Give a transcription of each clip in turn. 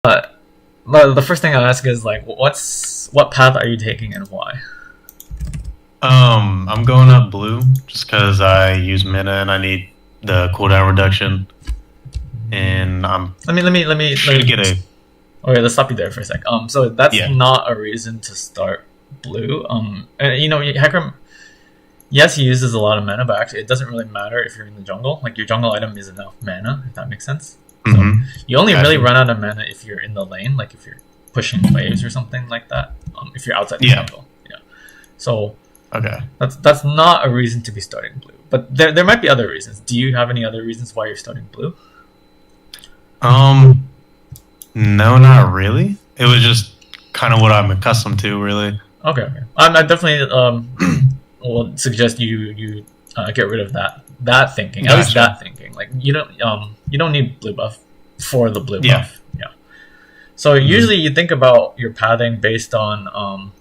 The first thing I'll ask is like, what path are you taking and why? I'm going up blue just because I use mana and I need the cooldown reduction, and I'm Let should me. get a Okay, let's stop you there for a sec. So that's yeah. not a reason to start blue. And Hecarim, yes, he uses a lot of mana, but actually, it doesn't really matter if you're in the jungle. Like your jungle item is enough mana, if that makes sense. So Mm-hmm. you only really Gotcha. run out of mana if you're in the lane, like if you're pushing waves or something like that. If you're outside the Yeah. jungle, yeah. So Okay. that's not a reason to be starting blue. But there might be other reasons. Do you have any other reasons why you're starting blue? Um, no, not really. It was just kind of what I'm accustomed to, really. Okay, okay. I definitely will suggest you get rid of that thinking. At least Gotcha. that thinking. Like you don't need blue buff for the blue Yeah. buff. Yeah. So Mm-hmm. usually you think about your pathing based on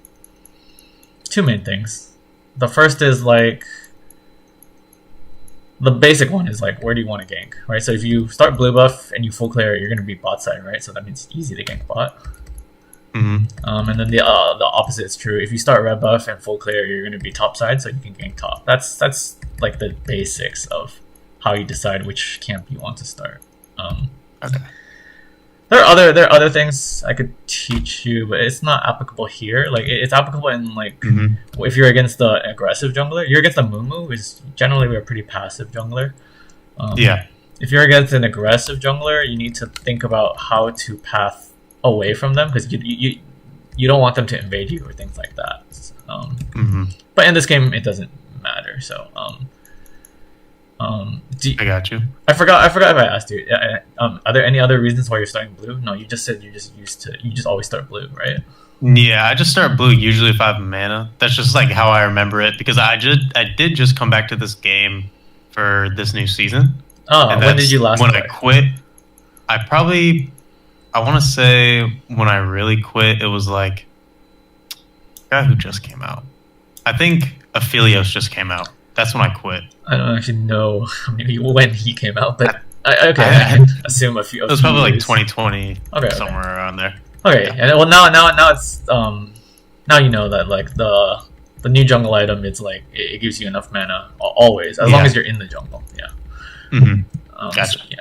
two main things. The first is like the basic one is like where do you want to gank, right? So if you start blue buff and you full clear, you're gonna be bot side, right? So that means it's easy to gank bot. Mm-hmm. And then the opposite is true. If you start red buff and full clear, you're going to be top side, so you can gank top. That's like the basics of how you decide which camp you want to start. Um, Okay. there are other things I could teach you, but it's not applicable here. Like it's applicable in like Mm-hmm. if you're against the aggressive jungler, you're against the Mumu, which is generally we're a pretty passive jungler. Um, Yeah. if you're against an aggressive jungler, you need to think about how to path away from them because you don't want them to invade you or things like that. Mm-hmm. But in this game, it doesn't matter. So I got you. I forgot if I asked you. Are there any other reasons why you're starting blue? No, you just said you just always start blue, right? Yeah, I just start blue usually if I have mana. That's just like how I remember it because I did just come back to this game for this new season, Oh, and when did that's you last when play? I quit. I want to say when I really quit, it was like guy who just came out. I think Aphelios just came out. That's when I quit. I don't actually know maybe when he came out, but okay, I I, can assume a it was few probably like years. 2020, Okay, okay. somewhere around there. Okay, Yeah. and well now it's now you know that like the new jungle item it's like it gives you enough mana always as long Yeah. as you're in the jungle. Yeah. Hmm. So, Gotcha. yeah.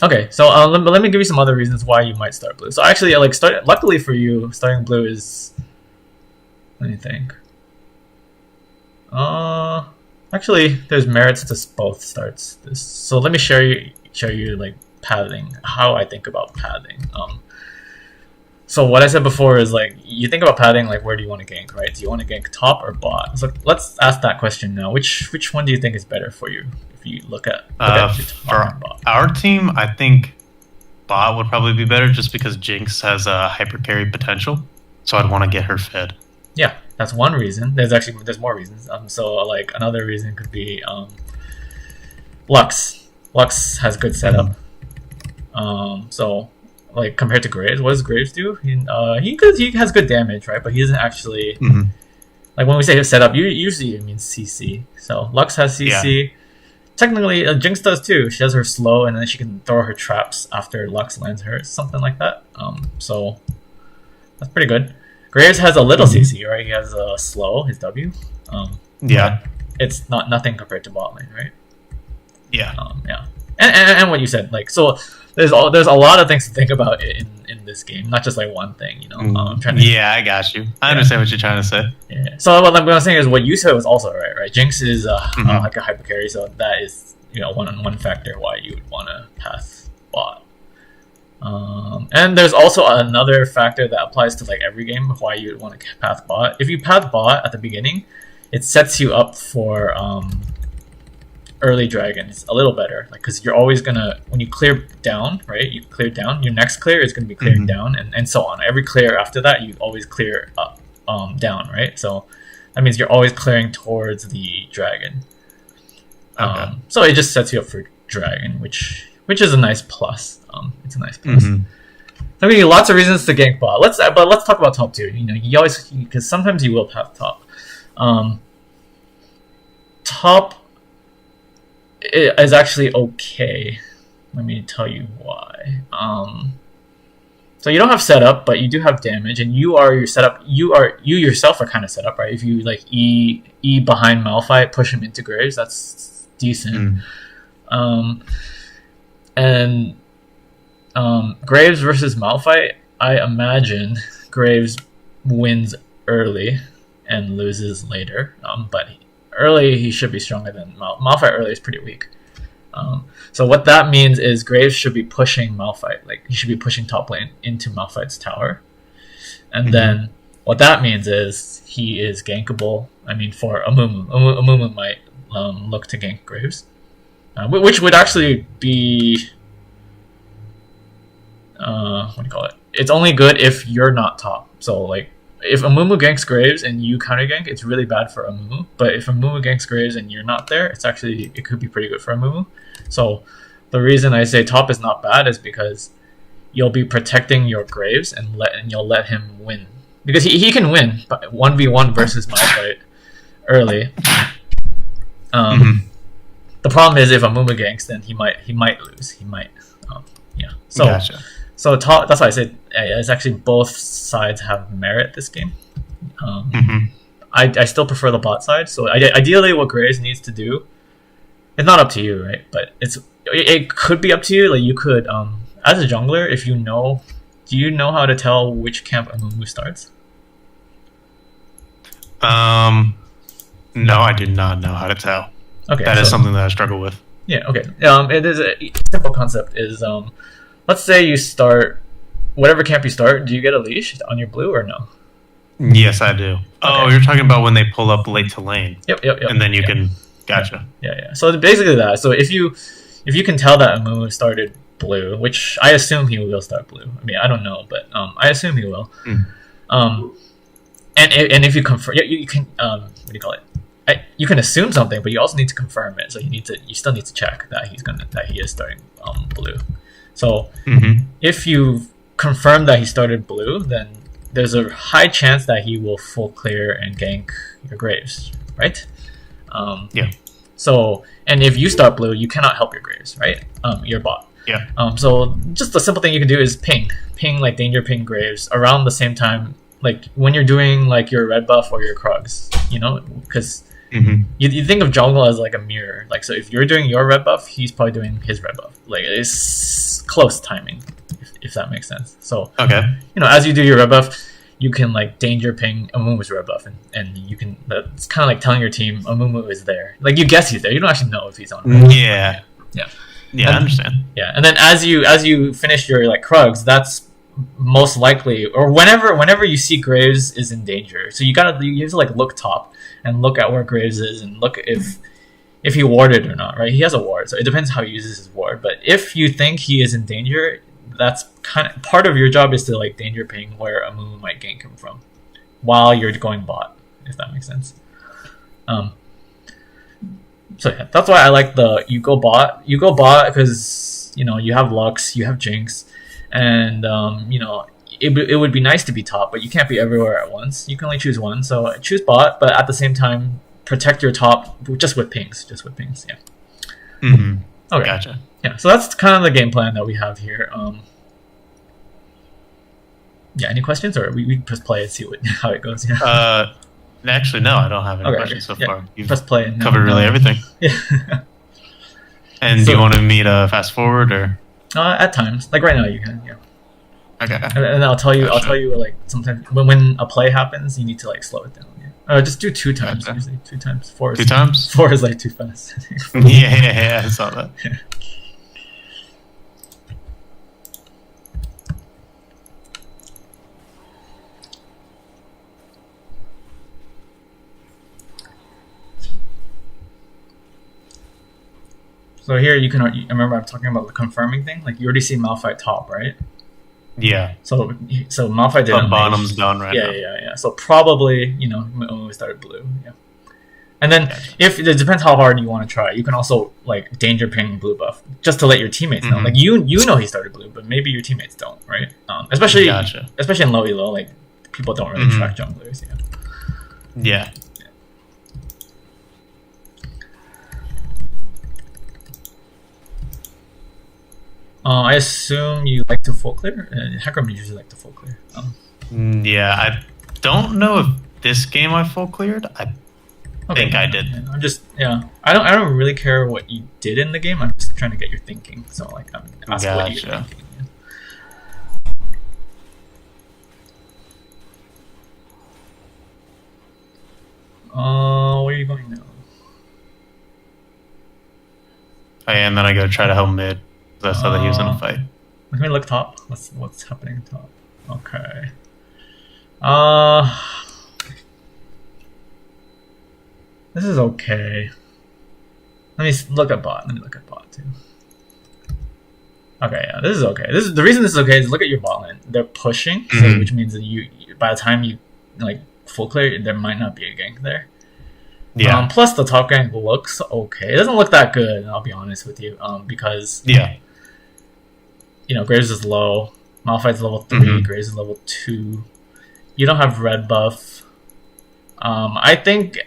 Okay, so let me give you some other reasons why you might start blue. So actually, like start. Luckily for you, starting blue is. Let me think. Actually, there's merits to both starts. This. So let me show you like pathing. How I think about pathing. So what I said before is like you think about pathing like where do you want to gank, right? Do you want to gank top or bot? So let's ask that question now. Which one do you think is better for you if you look at your top For and bot? our team, I think bot would probably be better just because Jinx has a hyper carry potential. So I'd want to get her fed. Yeah, that's one reason. There's more reasons. So like another reason could be Lux. Lux has good setup. So like compared to Graves, what does Graves do? He has good damage, right? But he doesn't actually Hmm. like when we say his setup. Usually it means CC. So Lux has CC. Technically, Jinx does too. She does her slow, and then she can throw her traps after Lux lands her, something like that. So that's pretty good. Graves has a little CC, right? He has a slow, his W. Yeah. But it's not nothing compared to bot lane, right? Yeah. Yeah, and what you said, like so, there's a lot of things to think about in this game, not just like one thing, you know. I'm trying to Yeah, I got you. I understand what you're trying to say. yeah. So what I'm saying is what you said was also right, right? Jinx is Mhm. like a hyper carry, so that is one factor why you would want to path bot. And there's also another factor that applies to like every game of why you would want to path bot. If you path bot at the beginning, it sets you up for early dragons a little better, like because you're always gonna when you clear down, right? You clear down. Your next clear is gonna be clearing Mhm. down, and so on. Every clear after that, you always clear up, down, right? So that means you're always clearing towards the dragon. Okay. So it just sets you up for dragon, which is a nice plus. It's a nice plus. Mhm. I mean, lots of reasons to gank bot. Let's talk about top two. You know, you always because sometimes you will path top. Um, top is actually okay. Let me tell you why. So you don't have setup, but you do have damage, and you are your setup. You yourself are kind of set up, right? If you like E behind Malphite, push him into Graves, that's decent. And Graves versus Malphite, I imagine Graves wins early and loses later. But early he should be stronger than Malphite. Early is pretty weak. So what that means is Graves should be pushing Malphite. Like he should be pushing top lane into Malphite's tower. And then what that means is he is gankable. I mean, for Amumu. Amumu might look to gank Graves. Which would actually be... what do you call it? It's only good if you're not top. So like, if Amumu ganks Graves and you counter gank, it's really bad for Amumu. But if Amumu ganks Graves and you're not there, it could be pretty good for Amumu. So the reason I say top is not bad is because you'll be protecting your Graves and you'll let him win. Because he can win 1v1 versus Malphite early. The problem is if Amumu ganks, then he might lose. He might, yeah. So Gotcha. So top, that's why I said it's actually both sides have merit this game. I still prefer the bot side. So ideally, what Graves needs to do, it's not up to you, right? But it could be up to you. Like you could, as a jungler, if you know, do you know how to tell which camp Amumu starts? No, I do not know how to tell. Okay, that is something that I struggle with. Yeah. Okay. It is a simple concept. Is let's say you start whatever camp you start. Do you get a leash on your blue or no? Yes, I do. Okay. Oh, you're talking about when they pull up late to lane. Yep. And then you can. Gotcha. Yeah. So basically that. So if you can tell that Amumu started blue, which I assume he will start blue. I mean, I don't know, but I assume he will. And if you confirm, you can what do you call it? You can assume something, but you also need to confirm it. So you still need to check that he is starting blue. So if you confirm that he started blue, then there's a high chance that he will full clear and gank your Graves, right? Yeah. So, and if you start blue, you cannot help your Graves, right? Your bot. Yeah. So just the simple thing you can do is ping like danger ping Graves around the same time, like when you're doing like your red buff or your Krugs, you know, because you think of jungle as like a mirror. Like, so if you're doing your red buff, he's probably doing his red buff. Like, it's close timing, if that makes sense. So, you know, as you do your red buff, you can like danger ping Amumu's red buff, and you can. It's kind of like telling your team Amumu is there. Like, you guess he's there. You don't actually know if he's on. Red yeah. Yeah. Yeah, I understand. Yeah, and then as you finish your like Krugs, that's most likely, or whenever you see Graves is in danger. So you have to like look top and look at where Graves is and look if he warded or not, right? He has a ward, so it depends how he uses his ward. But if you think he is in danger, that's kind of part of your job is to like danger ping where Amumu might gank him from while you're going bot, if that makes sense. So yeah, that's why I like you go bot because you know you have Lux, you have Jinx, and you know it would be nice to be top, but you can't be everywhere at once. You can only choose one, so choose bot, but at the same time protect your top just with pings. Yeah. Okay. Gotcha. Yeah, so that's kind of the game plan that we have here. Yeah, any questions, or we just play and see how it goes? Yeah. Actually, no, I don't have any questions so far. You've press play and covered really everything. Yeah. And do you want me to fast forward or? At times, like right now, you can. Yeah. Okay. And I'll tell you. I'll tell you like sometimes when a play happens, you need to like slow it down. Yeah. Just do 2 times. Gotcha. Usually 2 times. 4 is 2 times. 4 is like too fast. yeah, I saw that. Yeah. So here you can. Remember, I'm talking about the confirming thing. Like you already see Malphite top, right? Yeah. So Malphite didn't. The bottom's done right now. Yeah. So probably when we started blue. Yeah. And then if it depends how hard you want to try, you can also like danger ping blue buff just to let your teammates know. Like you know he started blue, but maybe your teammates don't, right? Especially in low elo, like people don't really track junglers. Yeah. I assume you like to full clear. Hecarim usually like to full clear. Yeah, I don't know if this game I full cleared. I think I did. Yeah, I'm just I don't really care what you did in the game. I'm just trying to get your thinking. So like I'm asking what you're thinking. Yeah. Where are you going now? Oh, yeah, and then I go try to help mid. I saw that he was in a fight. Let me look top. What's happening top? Okay. This is okay. Let me look at bot. Let me look at bot too. Okay, yeah, this is okay. This is the reason this is okay is look at your bot lane. They're pushing, so which means that you by the time you like full clear, there might not be a gank there. Yeah. Plus the top gank looks okay. It doesn't look that good, I'll be honest with you. Because Graves is low. Malphite's level 3. Graves is level 2. You don't have red buff. I think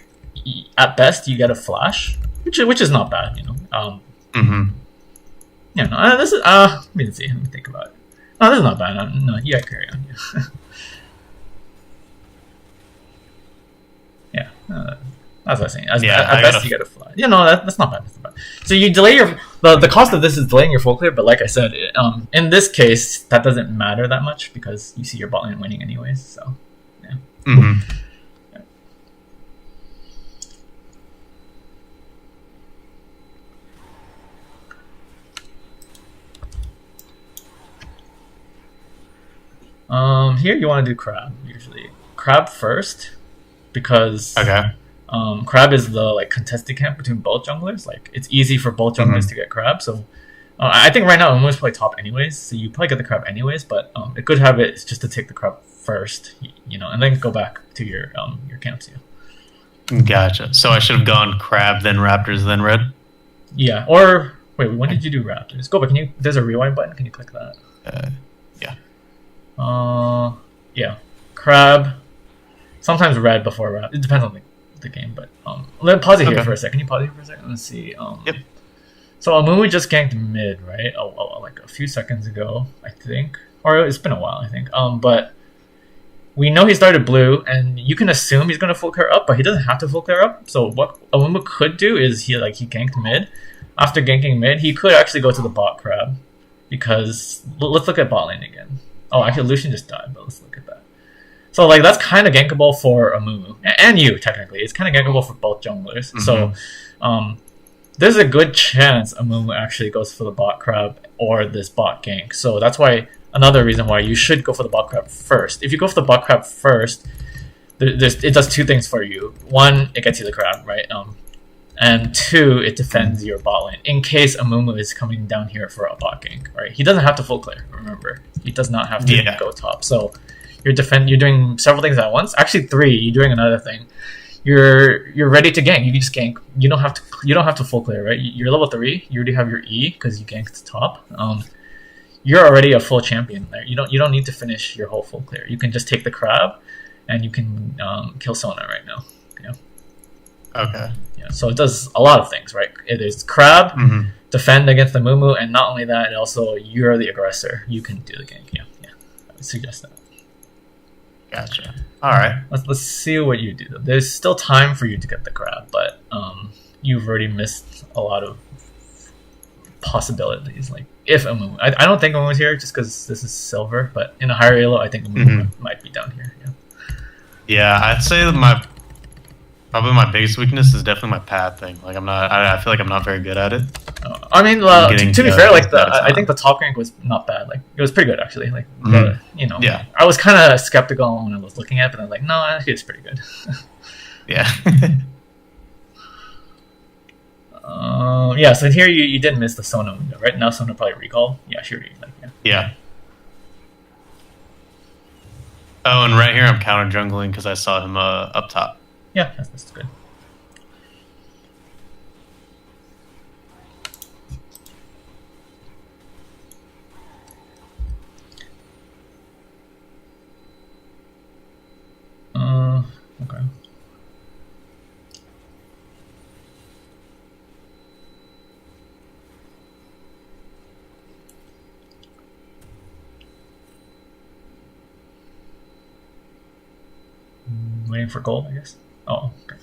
at best you get a flash, which is not bad. Yeah, no, this is let me see. Let me think about it. No, this is not bad. No, you gotta carry on. Yeah. That's what I was saying. At best, you get a fly. That's not bad. That's not bad. So you delay the cost of this is delaying your full clear, but like I said, in this case, that doesn't matter that much because you see your bot lane winning anyways. So, yeah. Yeah. Here you want to do crab usually. Crab first because crab is the contested camp between both junglers. It's easy for both junglers to get crab. So I think right now Umu's probably top anyways. So you probably get the crab anyways. But a good habit is just to take the crab first, and then go back to your camps. Yeah. Gotcha. So I should have gone crab, then raptors, then red. Yeah. Or wait, when did you do raptors? Go back. There's a rewind button. Can you click that? Yeah. Yeah. Crab. Sometimes red before red. It depends on the game, but let me pause it here for a second. Can you pause it for a second? Let's see. Yep. So Amumu just ganked mid, right? Like a few seconds ago, I think, or it's been a while, I think. But we know he started blue, and you can assume he's gonna full clear up, but he doesn't have to full clear up. So what Amumu could do is he ganked mid. After ganking mid, he could actually go to the bot crab, because let's look at bot lane again. Oh, actually, Lucian just died, but let's look at that. So that's kind of gankable for Amumu and you technically. It's kind of gankable for both junglers. So there's a good chance Amumu actually goes for the bot crab or this bot gank. So that's why another reason why you should go for the bot crab first. If you go for the bot crab first, it does two things for you. One, it gets you the crab, right? And two, it defends your bot lane in case Amumu is coming down here for a bot gank, right? He doesn't have to full clear. Remember, he does not have to go top. So you're doing several things at once. Actually, 3. You're doing another thing. You're ready to gank. You can just gank. You don't have to full clear, right? You're level 3. You already have your E because you ganked top. You're already a full champion there. You don't need to finish your whole full clear. You can just take the crab, and you can kill Sona right now. Okay. Yeah. So it does a lot of things, right? It is crab, defend against the Mumu, and not only that, you're the aggressor. You can do the gank. Yeah. I would suggest that. Gotcha. All right. Let's see what you do. There's still time for you to get the crab, but you've already missed a lot of possibilities. If Amumu, I don't think Amumu's here just because this is silver, but in a higher elo, I think Amumu might be down here. Yeah, I'd say that probably my biggest weakness is definitely my path thing. I feel like I'm not very good at it. I mean, to be fair, I think the top rank was not bad. It was pretty good actually. Yeah. I was kind of skeptical when I was looking at it, but I'm no, actually it's pretty good. Yeah. Yeah. So here you did miss the Sona window, right? Now Sona probably recall. Yeah, sure. Yeah. Oh, and right here I'm counter jungling because I saw him up top. Yeah, that's good. Okay. waiting for gold, I guess. Oh, okay.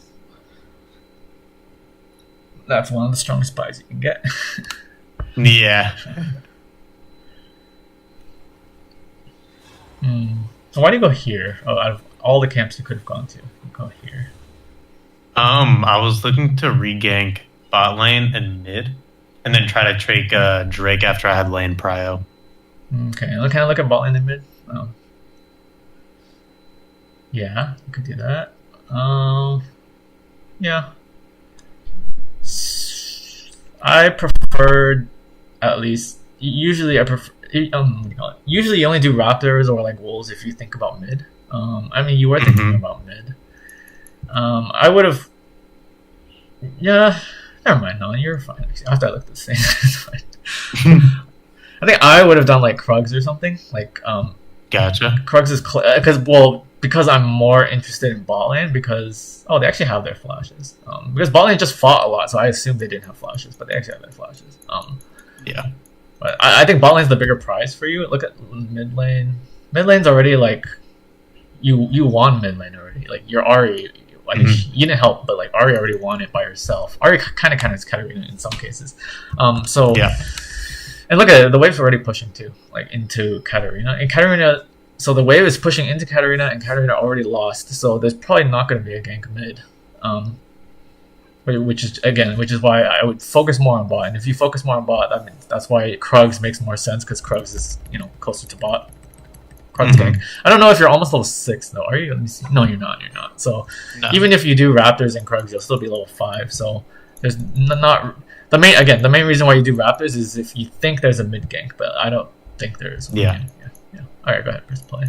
That's one of the strongest buys you can get. Yeah. So why do you go here? Oh, out of all the camps you could have gone to, you go here. I was looking to regank bot lane and mid, and then try to take Drake after I had lane prio. Okay, can I look at bot lane and mid? Oh. Yeah, you could do that. Yeah. I preferred, at least, usually I prefer, what do you call it? Usually you only do Raptors or like Wolves if you think about mid. I mean, you were thinking about mid. I would have, yeah, never mind, no, you're fine. Actually, after I looked at the same, it's fine. I think I would have done like Krugs or something. Like, Gotcha. Krugs is, because I'm more interested in bot lane because they actually have their flashes. Because bot lane just fought a lot, so I assumed they didn't have flashes, but they actually have their flashes. Yeah. But I think bot lane's the bigger prize for you. Look at mid lane. Mid lane's already like you won mid lane already. Like your Ari, like you didn't help, but like Ari already won it by herself. Ari kind of is Hecarim in some cases. So yeah. And look at it, the wave's already pushing too, like into Katarina. And Katarina, so the wave is pushing into Katarina, and Katarina already lost. So there's probably not going to be a gank mid. Which is why I would focus more on bot. And if you focus more on bot, that's why Krugs makes more sense because Krugs is closer to bot. Krugs gank. I don't know if you're almost level 6 though. Are you? Let me see. No, you're not. You're not. So even if you do Raptors and Krugs, you'll still be level 5. So there's not the main reason why you do Raptors is if you think there's a mid gank, but I don't think there is. Yeah. All right, go ahead. Press play.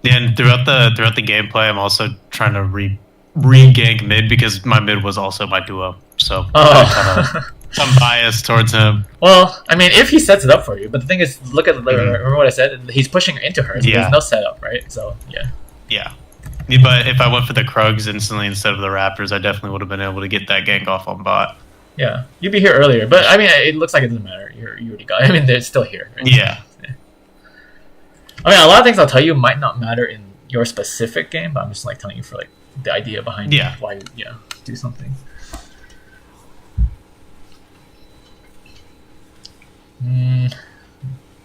Yeah, and throughout the gameplay, I'm also trying to re-gank mid because my mid was also my duo. So some bias towards him. Well, I mean, if he sets it up for you, but the thing is, look at remember what I said? He's pushing into her. So there's no setup, right? So yeah. Yeah. But if I went for the Krugs instantly instead of the Raptors, I definitely would have been able to get that gank off on bot. Yeah, you'd be here earlier, but I mean, it looks like it doesn't matter. You already got. I mean, they're still here. Right? Yeah. I mean, a lot of things I'll tell you might not matter in your specific game, but I'm just like telling you for like the idea behind why you do something.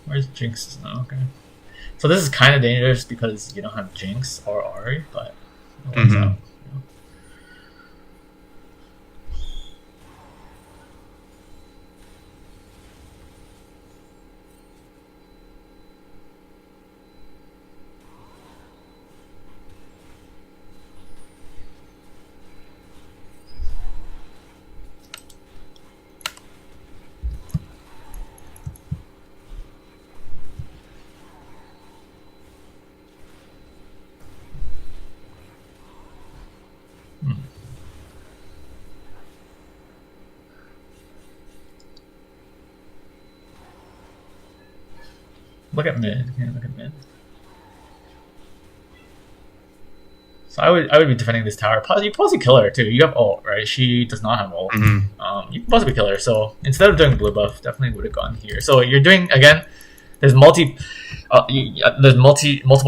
Where's Jinx? Oh, okay. So this is kind of dangerous because you don't have Jinx or Ari, but it works out. Look at mid. Yeah, look at mid. So I would be defending this tower. You can possibly kill her too. You have ult, right? She does not have ult. You can possibly kill her. So instead of doing blue buff, definitely would have gone here. So you're doing again. There's multiple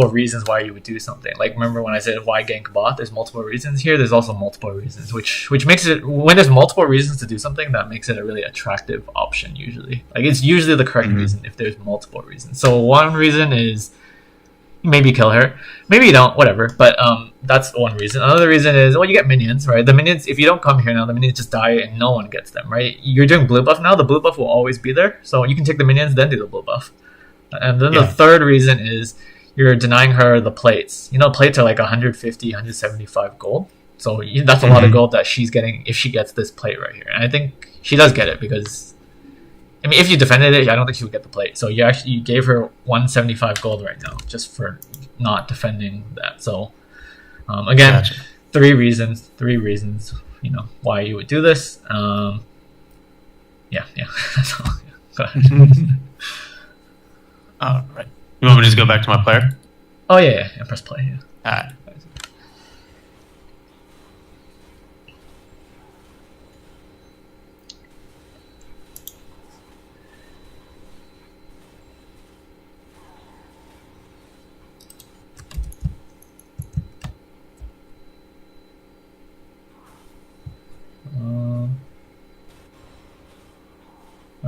reasons why you would do something. Like remember when I said why gank bot? There's multiple reasons here. There's also multiple reasons, which makes it when there's multiple reasons to do something, that makes it a really attractive option. Usually, like it's usually the correct reason if there's multiple reasons. So one reason is maybe kill her, maybe you don't, whatever. But that's one reason. Another reason is you get minions, right? The minions, if you don't come here now, the minions just die and no one gets them, right? You're doing blue buff now. The blue buff will always be there, so you can take the minions then do the blue buff. And then the third reason is you're denying her the plates. Plates are like 150, 175 gold. So that's a lot of gold that she's getting if she gets this plate right here. And I think she does get it because, I mean, if you defended it, I don't think she would get the plate. So you gave her 175 gold right now just for not defending that. So again, gotcha. three reasons, why you would do this. That's all. Go ahead. All right. You want me to just go back to my player? Oh yeah, press play. Yeah. All right.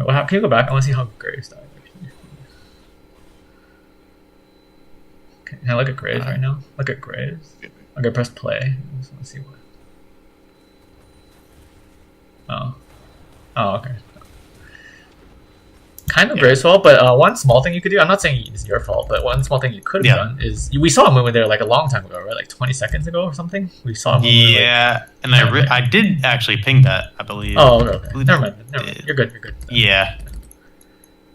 Well, can you go back? I want to see how Graves died. Actually. Okay, can I look at Graves right now? Look at Graves. Okay, press play. I just want to see what. Oh. Oh, okay. Kind of Graves' fault, but one small thing you could do, I'm not saying it's your fault, but one small thing you could have done is, we saw a movement there like a long time ago, right? Like 20 seconds ago or something? We saw a movement. Yeah, like, and I did actually ping that, I believe. Oh, okay. Never mind. You're good, you're good. Yeah.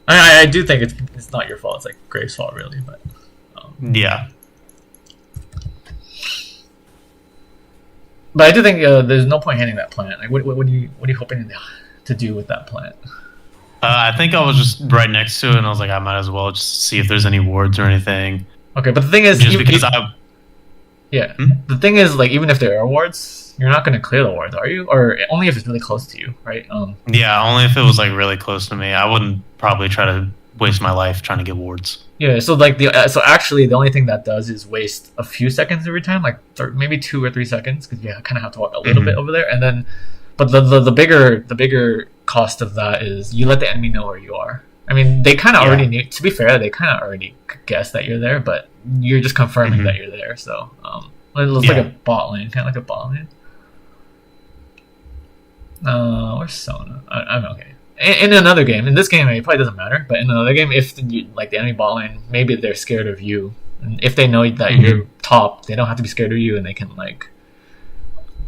I do think it's not your fault, it's like Graves' fault, really, but... Yeah. But I do think there's no point handing that plant. Like, what are you hoping to do with that plant? I think I was just right next to it, and I was like, I might as well just see if there's any wards or anything. Okay, but the thing is, the thing is, like, even if there are wards, you're not going to clear the wards, are you? Or only if it's really close to you, right? Yeah, only if it was like really close to me. I wouldn't probably try to waste my life trying to get wards. Yeah, so like so actually the only thing that does is waste a few seconds every time, like maybe 2 or 3 seconds, because you kind of have to walk a little bit over there, and then, but the bigger cost of that is you let the enemy know where you are. I mean, they kind of already knew. To be fair, they kind of already guessed that you're there, but you're just confirming that you're there. So let's look at bot lane. Can I look at bot lane? Where's Sona? I'm okay. In another game, in this game it probably doesn't matter, but in another game, if like the enemy bot lane, maybe they're scared of you, and if they know that you're top, they don't have to be scared of you, and they can like,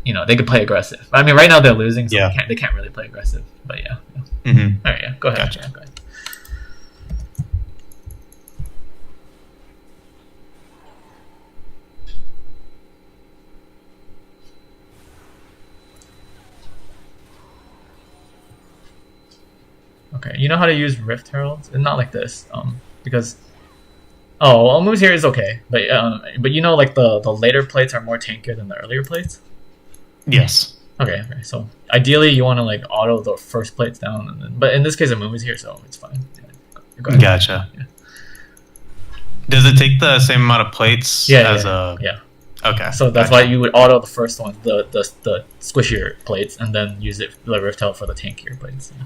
they can play aggressive. I mean, right now they're losing, so they can't really play aggressive. But yeah. All right, yeah, go ahead. Gotcha. Yeah, go ahead. Okay, you know how to use Rift Heralds? And not like this, because... Oh, well, moves here is okay, but like the later plates are more tankier than the earlier plates? Yes. Okay, so ideally you want to like auto the first plates down, and then, but in this case a move is here, so it's fine. Yeah, go ahead. Gotcha. Yeah. Does it take the same amount of plates as a... Yeah. Okay. So that's why you would auto the first one, the squishier plates, and then use the Rift Herald for the tankier plates. Yeah.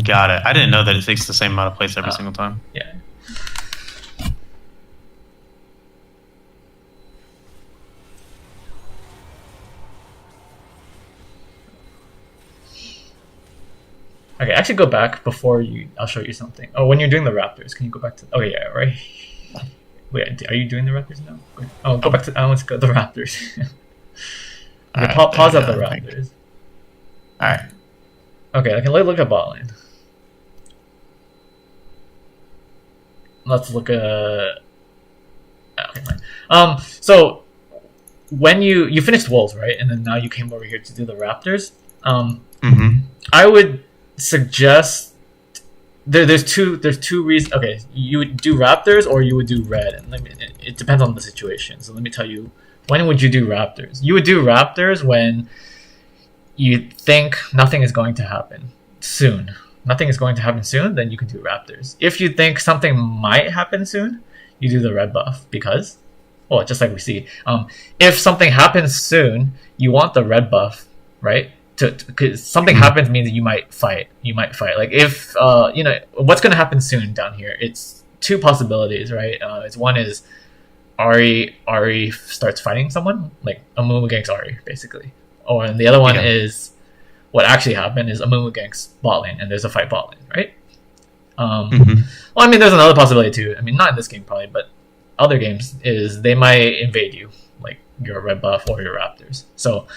Got it. I didn't know that it takes the same amount of plates every single time. Yeah. Okay, actually go back before I'll show you something. Oh, when you're doing the Raptors, can you go back to... Oh, yeah, right. Wait, are you doing the Raptors now? Oh, go back to... I want to go to the Raptors. Okay, pause at the Raptors. Alright. Okay, I can look at bot lane. Let's look at... Okay, fine. So, when you finished Wolves, right? And then now you came over here to do the Raptors. I would suggest... There's two reasons. Okay, you would do Raptors or you would do Red. And it depends on the situation. So let me tell you, when would you do Raptors? You would do Raptors when you think nothing is going to happen soon. Nothing is going to happen soon, then you can do Raptors. If you think something might happen soon, you do the red buff because, well, just like we see, if something happens soon, you want the red buff, right? Because something happens means you might fight. Like if what's going to happen soon down here. It's two possibilities, right? It's one is Ari starts fighting someone, like Amumu ganks Ari, basically. And the other one is what actually happened is Amumu ganks bot lane, and there's a fight bot lane, right? Well, I mean, there's another possibility too. I mean, not in this game probably, but other games is they might invade you, like your red buff or your Raptors. So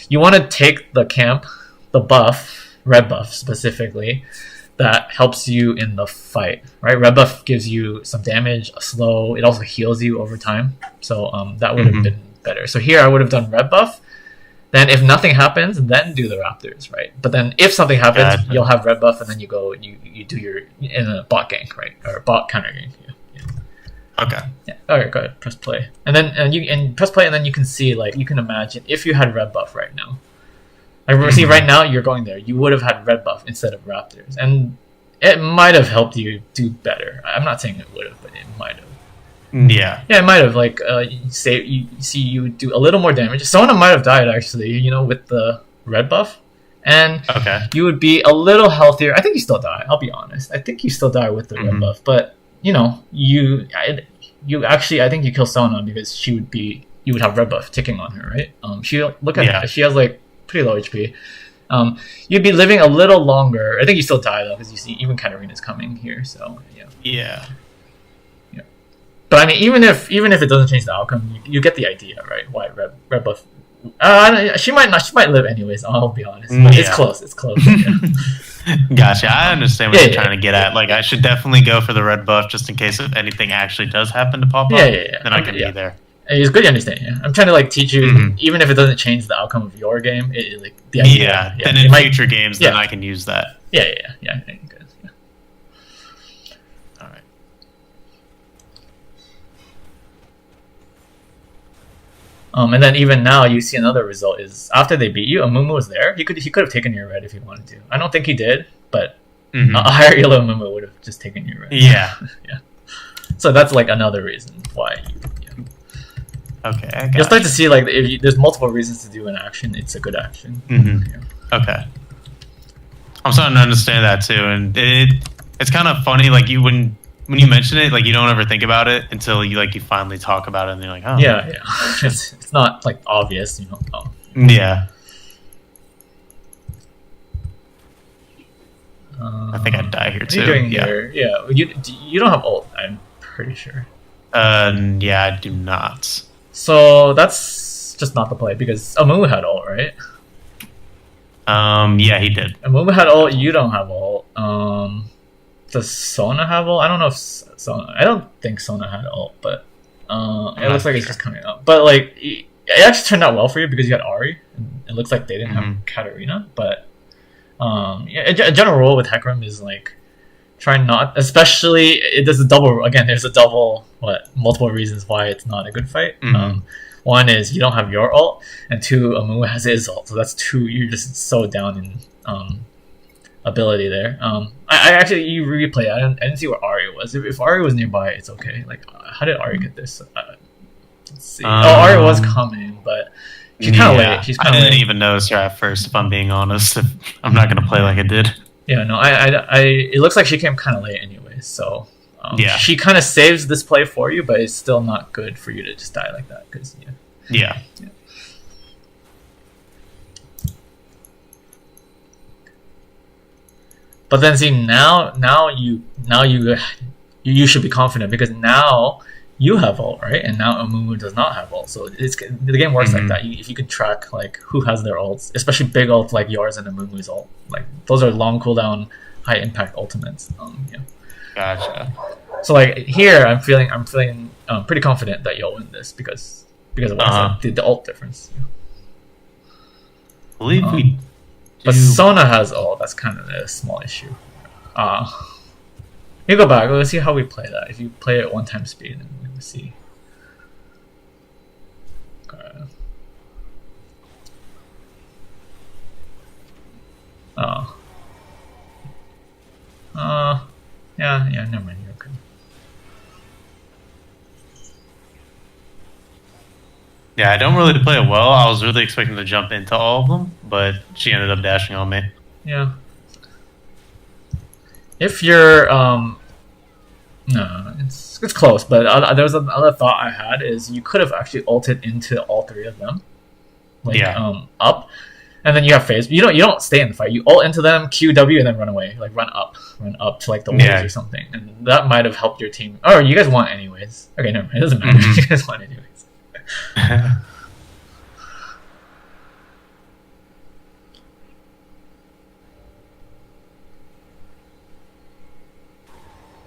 you want to take the camp, the buff, red buff specifically, that helps you in the fight, right? Red buff gives you some damage, a slow. It also heals you over time. So that would have been better. So here I would have done red buff. Then if nothing happens, then do the Raptors, right? But then if something happens, you'll have red buff, and then you go, you do your in a bot gank, right? Or bot counter gank. Yeah. Okay. Yeah. All right, go ahead. Press play, and then you press play, and then you can see, like, you can imagine if you had red buff right now. Like, see, right now you're going there. You would have had red buff instead of Raptors, and it might have helped you do better. I'm not saying it would have, but it might have. Yeah. Yeah, it might have. Like, you would do a little more damage. Sona might have died, actually, with the red buff. And you would be a little healthier. I think you still die. I'll be honest. I think you still die with the red buff, but you actually, I think you kill Sona because you would have red buff ticking on her, right? Her. She has like pretty low HP. You'd be living a little longer. I think you still die though because you see even Hecarim is coming here. So yeah. But I mean, even if it doesn't change the outcome, you get the idea, right? Why red buff? She might not. She might live anyways. I'll be honest. But it's close. It's close. Gotcha. I understand what you're trying to get at. Like, I should definitely go for the red buff just in case if anything actually does happen to pop up. Then I can be there. It's good you understand. Yeah, I'm trying to like teach you, even if it doesn't change the outcome of your game. Like the idea. Then in future games, then I can use that. Yeah. Good. Yeah. All right. And then even now you see another result is after they beat you, Amumu was there. He could have taken your red if he wanted to. I don't think he did, but a higher yellow Amumu would have just taken your red. Yeah. So that's like another reason why Okay, I got you'll start to see like if there's multiple reasons to do an action. It's a good action. Okay. I'm starting to understand that too, and it's kind of funny. Like when you mention it, like you don't ever think about it until you finally talk about it, and you're like, oh, yeah. It's not like obvious, Yeah. I think I'd die here too. You don't have ult. I'm pretty sure. Yeah, I do not. So that's just not the play because Amumu had ult, right? Yeah, he did. Amumu had ult. You don't have ult. Does Sona have ult? I don't know if Sona. I don't think Sona had ult, but it looks like it's just coming up. But like, it actually turned out well for you because you had Ahri. And it looks like they didn't have Katarina. But a general rule with Hecarim is like try not, especially there's a double multiple reasons why it's not a good fight. One is you don't have your ult, and two, Amumu has his ult, so that's two. You're just so down in ability there. I actually you replay. I didn't see where Ahri was. If Ahri was nearby, it's okay. Like, how did Ahri get this? Let's see. Ahri was coming, but she's kind of late. She's I didn't even notice her at first. If I'm being honest, I'm not gonna play like I did. Yeah, no, it looks like she came kind of late anyway, so she kind of saves this play for you, but it's still not good for you to just die like that, because yeah. But then see now you should be confident because now you have ult, right? And now Amumu does not have ult, so the game works like that. If you can track like who has their ults, especially big ults like yours and Amumu's ult, like those are long cooldown, high impact ultimates. Gotcha. So like here, I'm feeling pretty confident that you'll win this because of what the ult difference. I believe we. But Sona has ult. That's kind of a small issue. You go back. Let's see how we play that. If you play it 1x speed, then we'll see. Okay. Yeah. Never mind. You're okay. Yeah, I don't really play it well. I was really expecting to jump into all of them, but she ended up dashing on me. Yeah. If you're no, it's close, but there was another thought I had is you could have actually ulted into all three of them, like up, and then you have phase. You don't stay in the fight. You ult into them, QW, and then run away, like run up to like the walls or something, and that might have helped your team. Oh, you guys want anyways? Okay, no, it doesn't matter. You guys want anyways.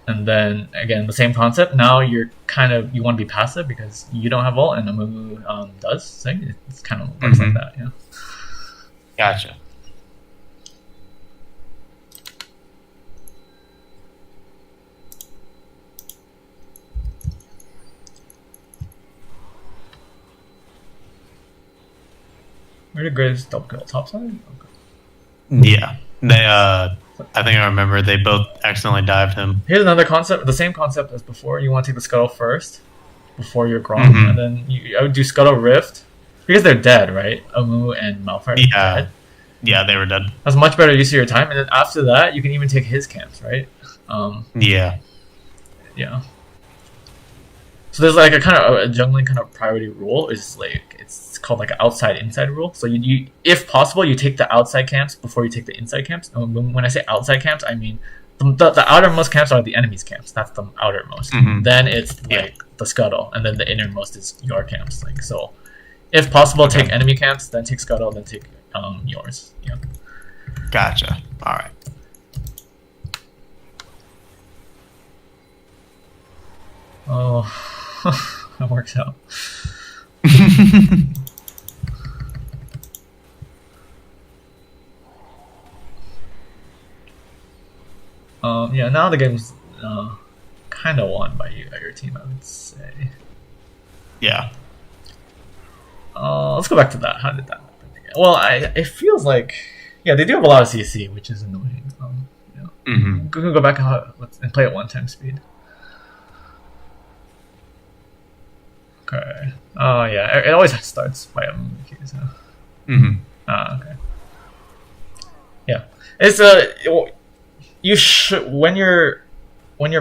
And then again, the same concept. Now you want to be passive because you don't have ult and Amumu does. So it's kind of works like that. Yeah. Gotcha. Where did Graves double kill? Top side? Okay. Yeah. They I think I remember they both accidentally dived him. Here's another concept, the same concept as before. You want to take the Scuttle first before your Grom, and then I would do Scuttle Rift because they're dead, right? Amu and Malphite are dead. Yeah, they were dead. That's much better use of your time. And then after that, you can even take his camps, right? Yeah. Yeah. So there's like a kind of a jungling kind of priority rule. Is like it's called like an outside inside rule. So you if possible you take the outside camps before you take the inside camps. And when I say outside camps, I mean the outermost camps are the enemy's camps. That's the outermost. Then it's like the scuttle, and then the innermost is your camps. Like so, if possible, take enemy camps, then take scuttle, then take yours. Yeah. Gotcha. All right. Oh, that works out. Yeah, now the game's kind of won by your team, I would say. Yeah. Let's go back to that. How did that happen again? Well, it feels like they do have a lot of CC, which is annoying. Go back and play at 1 times speed. Okay. Oh yeah, it always starts by a movement key. So. Okay. Yeah, it's you should when you're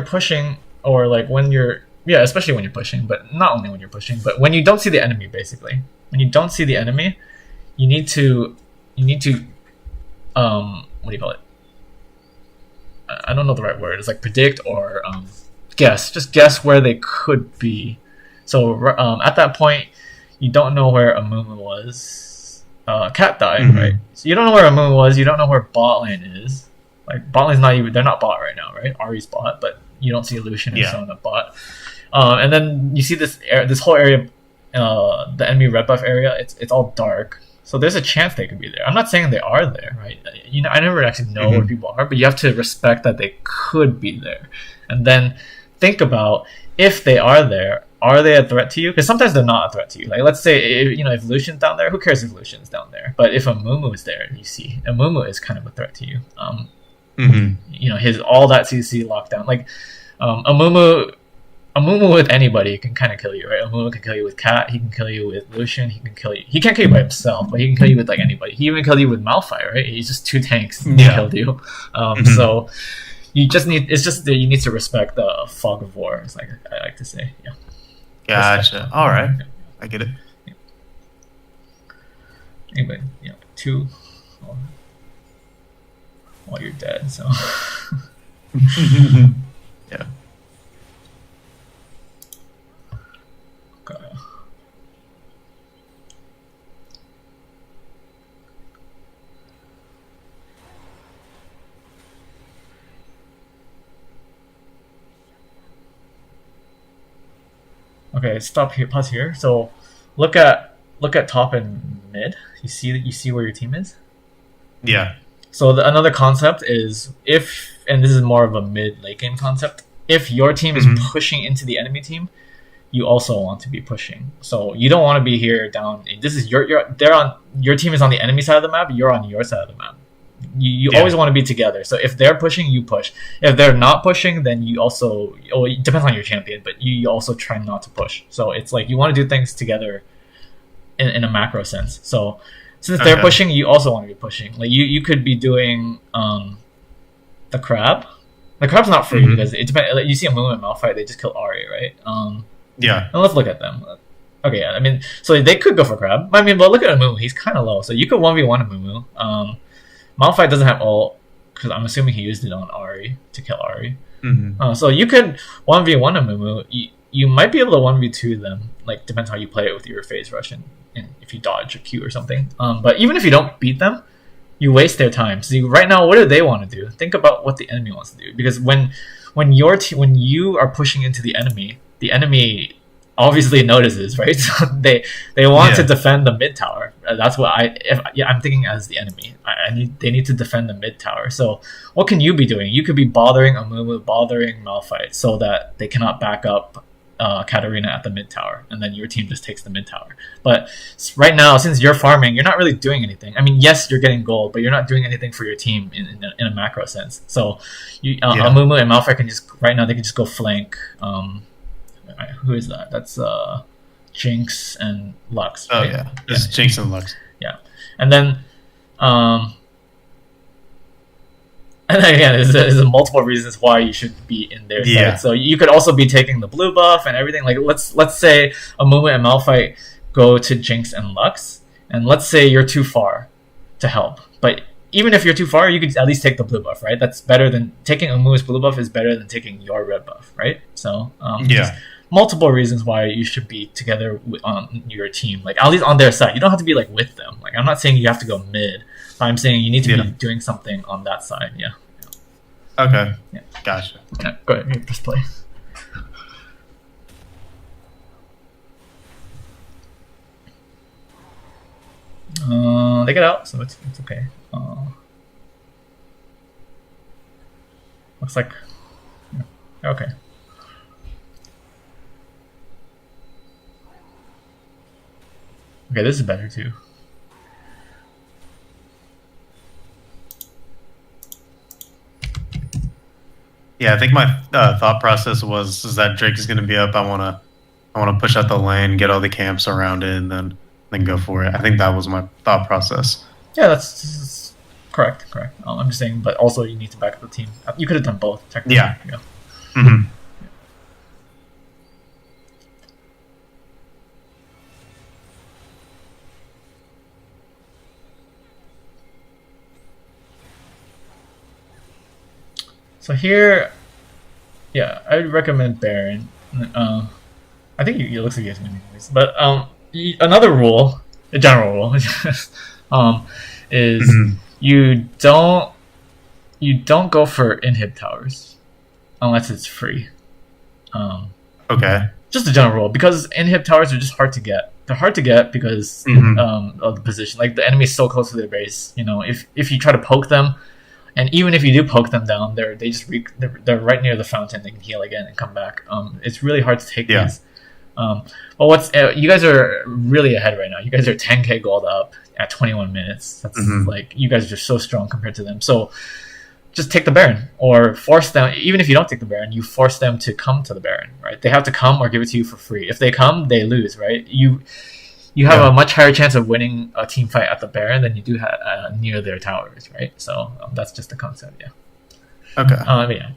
pushing, or like when you're especially when you're pushing, but not only when you're pushing, but when you don't see the enemy. Basically, when you don't see the enemy, you need to what do you call it? I don't know the right word. It's like predict or guess. Just guess where they could be. So at that point, you don't know where Amumu was. Cat died, right? So you don't know where Amumu was. You don't know where bot lane is. Like bot lane's not even. They're not bot right now, right? Ari's bot, but you don't see Lucian and Sona bot. And then you see this whole area, the enemy red buff area. It's all dark. So there's a chance they could be there. I'm not saying they are there, right? I never actually know where people are, but you have to respect that they could be there, and then think about if they are there. Are they a threat to you? Because sometimes they're not a threat to you. Like let's say if Lucian's down there, who cares if Lucian's down there? But if Amumu is there, you see Amumu is kind of a threat to you. His all that CC lockdown. Like Amumu with anybody can kind of kill you, right? Amumu can kill you with Cat. He can kill you with Lucian. He can kill you. He can't kill you by himself, but he can kill you with like anybody. He even killed you with Malphite, right? He's just 2 tanks. He killed you. So you just need. It's just that you need to respect the fog of war. It's like I like to say, yeah. Gotcha. All right, I get it. Yeah. Anyway, 2. While you're dead, so. Yeah. Okay. Okay, stop here. Pause here. So, look at top and mid. You see where your team is. Yeah. So another concept is and this is more of a mid late game concept. If your team is pushing into the enemy team, you also want to be pushing. So you don't want to be here down. This is your team is on the enemy side of the map. You're on your side of the map. You always want to be together. So if they're pushing, you push. If they're not pushing, then you also. It depends on your champion, but you also try not to push. So it's like you want to do things together, in a macro sense. So since they're pushing, you also want to be pushing. Like you could be doing the crab. The crab's not free because it depends. Like, you see a Amumu and Malphite, they just kill Ari, right? Yeah. And let's look at them. Okay, I mean, so they could go for crab. I mean, but look at Amumu. He's kind of low, so you could 1v1 Amumu. Malphite doesn't have ult because I'm assuming he used it on Ari to kill Ari. So you could 1v1 Amumu. You might be able to 1v2 them. Like depends how you play it with your phase rush and if you dodge a Q or something. But even if you don't beat them, you waste their time. So right now, what do they want to do? Think about what the enemy wants to do. Because when you are pushing into the enemy obviously notices, right? So they want to defend the mid tower. That's what I'm thinking as the enemy. They need to defend the mid tower. So what can you be doing? You could be bothering Amumu, bothering Malphite, so that they cannot back up Katarina at the mid tower, and then your team just takes the mid tower. But right now, since you're farming, you're not really doing anything. I mean, yes, you're getting gold, but you're not doing anything for your team in a macro sense. So Amumu and Malphite can just go flank. Who is that? That's Jinx and Lux. Oh right? yeah, it's Jinx and Lux. Yeah, and then And again, there's multiple reasons why you should be in their side. So you could also be taking the blue buff and everything. Like let's say Amumu and Malphite go to Jinx and Lux, and let's say you're too far to help. But even if you're too far, you could at least take the blue buff, right? That's better than taking Amumu's blue buff is better than taking your red buff, right? So multiple reasons why you should be together on your team, like at least on their side. You don't have to be like with them. Like I'm not saying you have to go mid. I'm saying you need to be doing something on that side. Yeah. Okay. Yeah. Gotcha. Yeah, go ahead. You press play. They get out, so it's okay. Looks like okay. Okay, this is better too. Yeah, I think my thought process is that Drake is going to be up. I want to push out the lane, get all the camps around it, and then go for it. I think that was my thought process. Yeah, that's correct. I'm just saying, but also you need to back up the team. You could have done both, technically. Yeah. Mm-hmm. So here, yeah, I would recommend Baron. I think it looks like you guys win anyways. But another rule, a general rule, is you don't go for inhib towers unless it's free. Okay. Just a general rule, because inhib towers are just hard to get. They're hard to get because of the position. Like the enemy is so close to their base. You know, if you try to poke them. And even if you do poke them down, they're right near the fountain. They can heal again and come back. It's really hard to take these. But you guys are really ahead right now. You guys are 10k gold up at 21 minutes. That's like you guys are just so strong compared to them. So just take the Baron or force them. Even if you don't take the Baron, you force them to come to the Baron. Right? They have to come or give it to you for free. If they come, they lose. Right? You have a much higher chance of winning a team fight at the Baron than you do near their towers, right? So that's just the concept, yeah. Okay.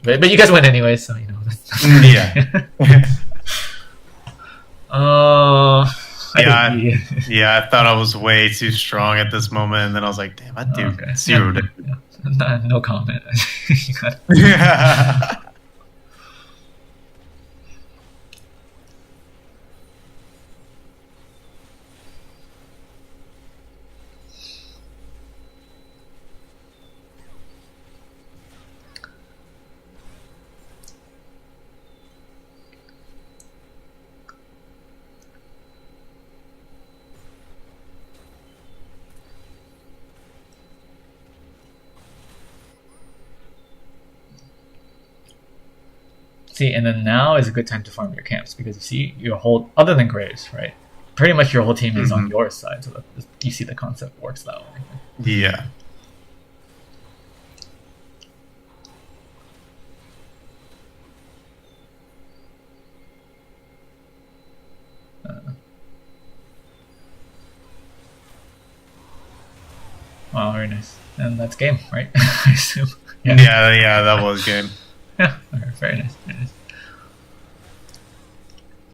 But you guys win anyway, so you know. Yeah. I thought I was way too strong at this moment, and then I was like, "Damn, I do zero." No comment. Yeah. See, and then now is a good time to farm your camps because you see your whole, other than Graves, right? Pretty much your whole team is on your side, so that you see the concept works that way. Yeah. Wow, very nice. And that's game, right? I assume. Yeah, that was game. Yeah, very nice. Very nice.